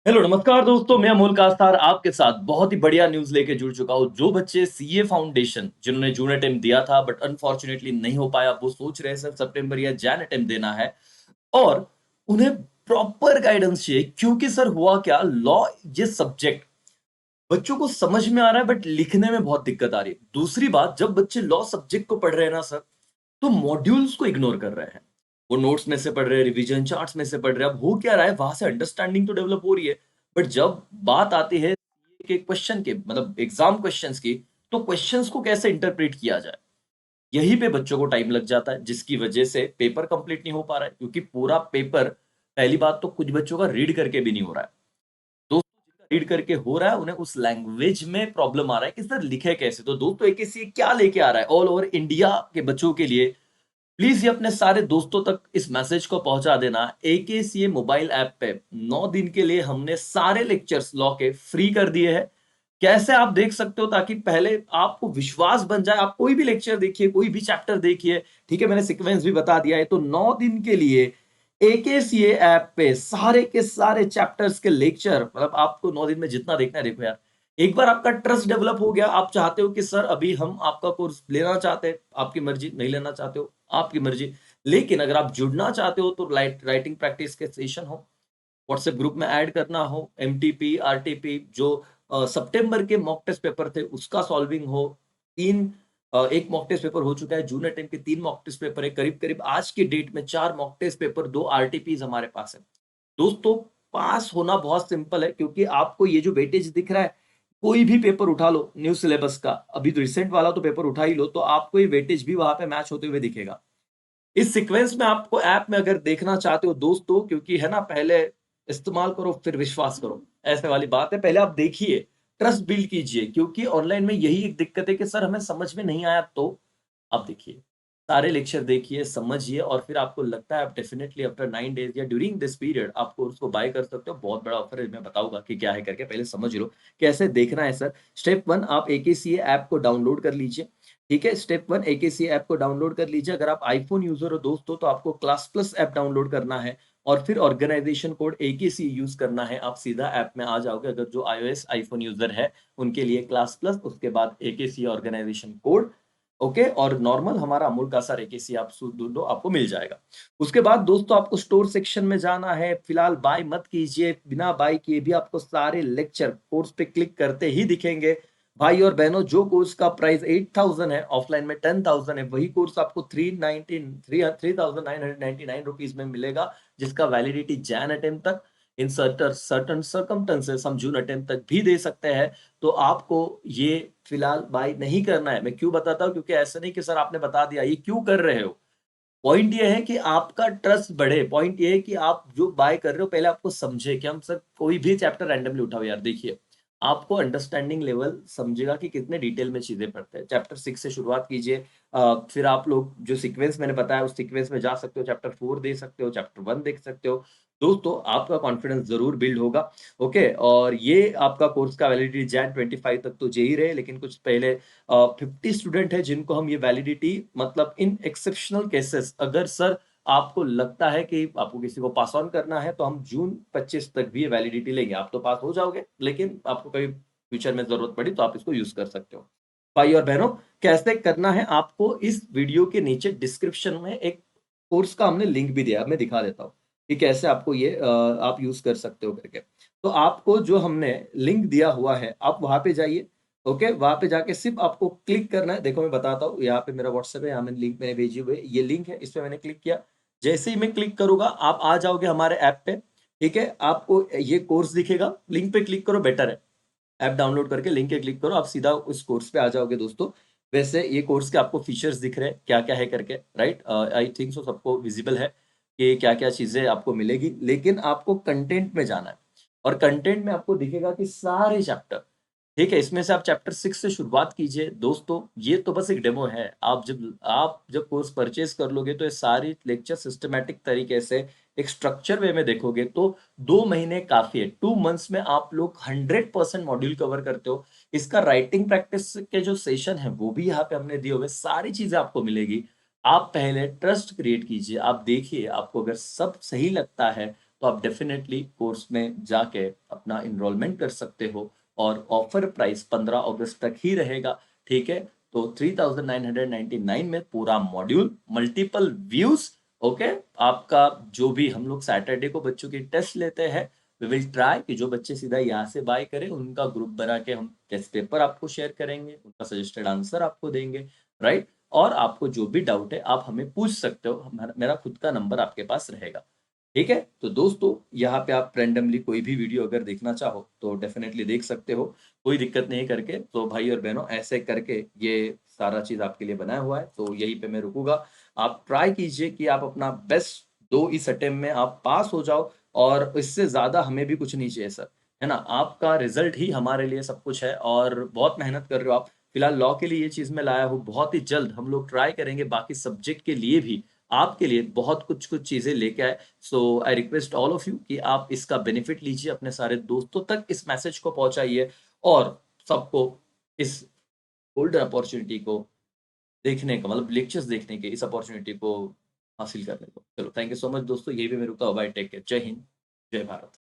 Hello नमस्कार दोस्तों, मैं अमोल कास्तार आपके साथ बहुत ही बढ़िया न्यूज़ लेके जुड़ चुका हूँ। जो बच्चे सीए फाउंडेशन जिन्होंने जून अटेम्प्ट दिया था बट अनफॉर्चुनेटली नहीं हो पाया, वो सोच रहे हैं सर सितंबर या जैन अटेम्प्ट देना है और उन्हें प्रॉपर गाइडेंस चाहिए क्योंकि सर हुआ क्या, लॉ ये सब्जेक्ट बच्चों को समझ में आ रहा है बट लिखने में बहुत दिक्कत आ रही है। दूसरी बात, जब बच्चे लॉ सब्जेक्ट को पढ़ रहे हैं ना सर, तो मॉड्यूल्स को इग्नोर कर रहे हैं। वो नोट्स में से पढ़ रहे हैं, रिवीजन चार्ट्स में से पढ़ रहे हैं। अब हो क्या रहा है, वहां से अंडरस्टैंडिंग तो डेवलप हो रही है, बट जब बात आती है के क्वेश्चन के मतलब एग्जाम क्वेश्चंस की, तो क्वेश्चंस को कैसे इंटरप्रेट किया जाए, यहीं पे बच्चों को टाइम लग जाता है, जिसकी वजह से पेपर कंप्लीट नहीं हो पा रहा है। क्योंकि पूरा पेपर, पहली बात तो कुछ बच्चों का रीड करके भी नहीं हो रहा है। दोस्तों जिनका रीड करके हो रहा है उन्हें उस लैंग्वेज में प्रॉब्लम आ रहा है कि सर लिखे कैसे। तो दोस्तों एकेसीए क्या लेके आ रहा है ऑल ओवर इंडिया के बच्चों के लिए, प्लीज ये अपने सारे दोस्तों तक इस मैसेज को पहुंचा देना। एकेसीए मोबाइल ऐप पे 9 दिन के लिए हमने सारे लेक्चर्स लॉ के फ्री कर दिए हैं। कैसे आप देख सकते हो, ताकि पहले आपको विश्वास बन जाए, आप कोई भी लेक्चर देखिए, कोई भी चैप्टर देखिए, ठीक है, मैंने सीक्वेंस भी बता दिया है। तो 9 दिन के लिए एकेसीए ऐप पे सारे के सारे चैप्टर्स के लेक्चर, मतलब आपको 9 दिन में जितना देखना है देखो यार। एक बार आपका ट्रस्ट डेवलप हो गया, आप चाहते हो कि सर अभी हम आपका कोर्स लेना चाहते हैं, आपकी मर्जी, नहीं लेना चाहते हो आपकी मर्जी। लेकिन अगर आप जुड़ना चाहते हो तो राइटिंग प्रैक्टिस के सेशन हो, व्हाट्सएप ग्रुप में ऐड करना हो, एमटीपी आरटीपी जो सितंबर के मॉक टेस्ट पेपर थे उसका सॉल्विंग हो, एक मॉक टेस्ट पेपर हो चुका है, जून अटेम्प्ट के 3 मॉक टेस्ट पेपर है, करीब करीब आज की डेट में 4 मॉक टेस्ट पेपर, 2 आरटीपीज हमारे पास है। दोस्तों पास होना बहुत सिंपल है, क्योंकि आपको ये जो वेटेज दिख रहा है, कोई भी पेपर उठा लो न्यू सिलेबस का, अभी तो रिसेंट वाला तो पेपर उठा ही लो, तो आपको ये वेटेज भी वहां पे मैच होते हुए दिखेगा। इस सीक्वेंस में आपको ऐप में अगर देखना चाहते हो दोस्तों, क्योंकि है ना, पहले इस्तेमाल करो फिर विश्वास करो, ऐसे वाली बात है। पहले आप देखिए, ट्रस्ट बिल्ड कीजिए, क्योंकि ऑनलाइन में यही एक दिक्कत है कि सर हमें समझ में नहीं आया, तो आप देखिए, सारे लेक्चर देखिए, समझिए, और फिर आपको लगता है आप डेफिनेटली आफ्टर 9 डेज या ड्यूरिंग दिस पीरियड आपको उसको बाय कर सकते हो। बहुत बड़ा ऑफर है, मैं बताऊंगा कि क्या है करके, पहले समझ लो कैसे देखना है सर। स्टेप 1, आप एकेसीए ऐप को डाउनलोड कर लीजिए। ठीक है, स्टेप 1, एकेसीए ऐप को डाउनलोड कर लीजिए। अगर आप आईफोन यूजर हो दोस्तों, तो आपको क्लास प्लस ऐप डाउनलोड करना है और फिर ऑर्गेनाइजेशन कोड एकेसीए यूज करना है। आप सीधा ऐप में आ जाओगे। अगर जो आईओएस आईफोन यूजर है उनके लिए क्लास प्लस, उसके बाद एकेसीए ऑर्गेनाइजेशन कोड, ओके, और नॉर्मल हमारा अमूल का सर एकेसीए आप ढूंढो, आपको मिल जाएगा। उसके बाद दोस्तों आपको स्टोर सेक्शन में जाना है। फिलहाल बाय मत कीजिए, बिना बाय किए भी आपको सारे लेक्चर कोर्स पे क्लिक करते ही दिखेंगे। भाई और बहनों, जो कोर्स का प्राइस 8,000 है, ऑफलाइन में 10,000 है, वही कोर्स आपको 3,999 रुपीज में मिलेगा, जिसका वैलिडिटी जैन अटेम्प्ट तक, इन सर्टन सर्कमस्टेंसेस हम जून अटेम्प्ट तक भी दे सकते हैं। तो आपको ये फिलहाल बाय नहीं करना है। मैं क्यों बताता हूँ, क्योंकि ऐसा नहीं कि सर आपने बता दिया, ये क्यों कर रहे हो। पॉइंट ये है कि आपका ट्रस्ट बढ़े, पॉइंट ये है कि आप जो बाय कर रहे हो पहले आपको समझे कि हम सर कोई भी चैप्टर रैंडमली उठाओ यार, देखिए आपको अंडरस्टैंडिंग लेवल समझेगा कि कितने डिटेल में चीजें पढ़ते हैं। चैप्टर 6 से शुरुआत कीजिए, फिर आप लोग जो सीक्वेंस मैंने बताया उस सीक्वेंस में जा सकते हो, चैप्टर 4 देख सकते हो, चैप्टर 1 देख सकते हो। दोस्तों आपका कॉन्फिडेंस जरूर बिल्ड होगा। ओके, और ये आपका कोर्स का वैलिडिटी जैन 25 तक तो यही रहे, लेकिन कुछ पहले 50 स्टूडेंट है जिनको हम ये वैलिडिटी, मतलब इन एक्सेप्शनल केसेस, अगर सर आपको लगता है कि आपको किसी को पास ऑन करना है, तो हम जून 25 तक भी ये वैलिडिटी लेंगे। आप तो पास हो जाओगे, लेकिन आपको कभी फ्यूचर में जरूरत पड़ी तो आप इसको यूज कर सकते हो। भाई और बहनों, कैसे करना है आपको, इस वीडियो के नीचे डिस्क्रिप्शन में एक कोर्स का हमने लिंक भी दिया है, मैं दिखा देता हूँ कि कैसे आपको ये आप यूज कर सकते हो करके। तो आपको जो हमने लिंक दिया हुआ है, आप वहां पे जाइए। ओके, वहां पे जाके सिर्फ आपको क्लिक करना है। देखो मैं बताता हूँ, यहाँ पे मेरा व्हाट्सएप है, यहाँ मैंने लिंक मैंने भेजी हुई है, ये लिंक है, इस पे मैंने क्लिक किया। जैसे ही मैं क्लिक करूंगा आप आ जाओगे हमारे ऐप पे। ठीक है, आपको ये कोर्स दिखेगा, लिंक पे क्लिक करो, बेटर है। ऐप डाउनलोड करके लिंक पे क्लिक करो, आप सीधा उस कोर्स पे आ जाओगे दोस्तों। वैसे ये कोर्स के आपको फीचर्स दिख रहे हैं, क्या क्या है करके, राइट, आई थिंक सो सबको विजिबल है कि क्या क्या चीजें आपको मिलेगी। लेकिन आपको कंटेंट में जाना है, और कंटेंट में आपको दिखेगा कि सारे चैप्टर, ठीक है, इसमें से आप चैप्टर 6 से शुरुआत कीजिए। दोस्तों ये तो बस एक डेमो है, आप जब कोर्स परचेज कर लोगे तो ये सारी लेक्चर सिस्टमेटिक तरीके से एक स्ट्रक्चर वे में देखोगे तो 2 महीने काफी है। 2 मंथ्स में आप लोग 100% मॉड्यूल कवर करते हो। इसका राइटिंग प्रैक्टिस के जो सेशन है वो भी यहाँ पे हमने दिए हुए, सारी चीजें आपको मिलेगी। आप पहले ट्रस्ट क्रिएट कीजिए, आप देखिए, आपको अगर सब सही लगता है तो आप डेफिनेटली कोर्स में जाके अपना इनरोलमेंट कर सकते हो और ऑफर प्राइस 15 अगस्त तक ही रहेगा, ठीक है? तो 3999 में पूरा मॉड्यूल, मल्टीपल व्यूज, ओके? आपका जो भी हम लोग सैटरडे को बच्चों की टेस्ट लेते हैं, वी विल ट्राई कि जो बच्चे सीधा यहाँ से बाय करें, उनका ग्रुप बना के हम टेस्ट पेपर आपको शेयर करेंगे, उनका सजेस्टेड आंसर आपको देंगे, राइट? और आपको जो भी डाउट है आप हमें पूछ सकते हो, मेरा खुद का नंबर आपके पास रहेगा, ठीक है? तो दोस्तों, यहाँ पे आप रैंडमली कोई भी वीडियो अगर देखना चाहो तो डेफिनेटली देख सकते हो, कोई दिक्कत नहीं करके। तो भाई और बहनों, ऐसे करके ये सारा चीज़ आपके लिए बनाया हुआ है, तो यहीं पे मैं रुकूँगा। आप ट्राई कीजिए कि आप अपना बेस्ट दो, इस अटेम्प्ट में आप पास हो जाओ, और इससे ज़्यादा हमें भी कुछ नहीं चाहिए सर, है ना? आपका रिज़ल्ट ही हमारे लिए सब कुछ है, और बहुत मेहनत कर रहे हो आप। फिलहाल लॉ के लिए ये चीज़ मैं लाया हूँ, बहुत ही जल्द हम लोग ट्राई करेंगे बाकी सब्जेक्ट के लिए भी, आपके लिए बहुत कुछ-कुछ चीज़ें लेके आए। So I request all of you कि आप इसका बेनिफिट लीजिए, अपने सारे दोस्तों तक इस मैसेज को पहुँचाइए, और सबको इस गोल्डन अपॉर्च्युनिटी को देखने का, मतलब लेक्चर्स देखने के इस अपॉर्च्युनिटी को हासिल करने को। चलो, थैंक यू सो मच दोस्तों, यहीं पे मैं रुकता हूँ। बाय, टेक केयर, जय हिंद, जय भारत।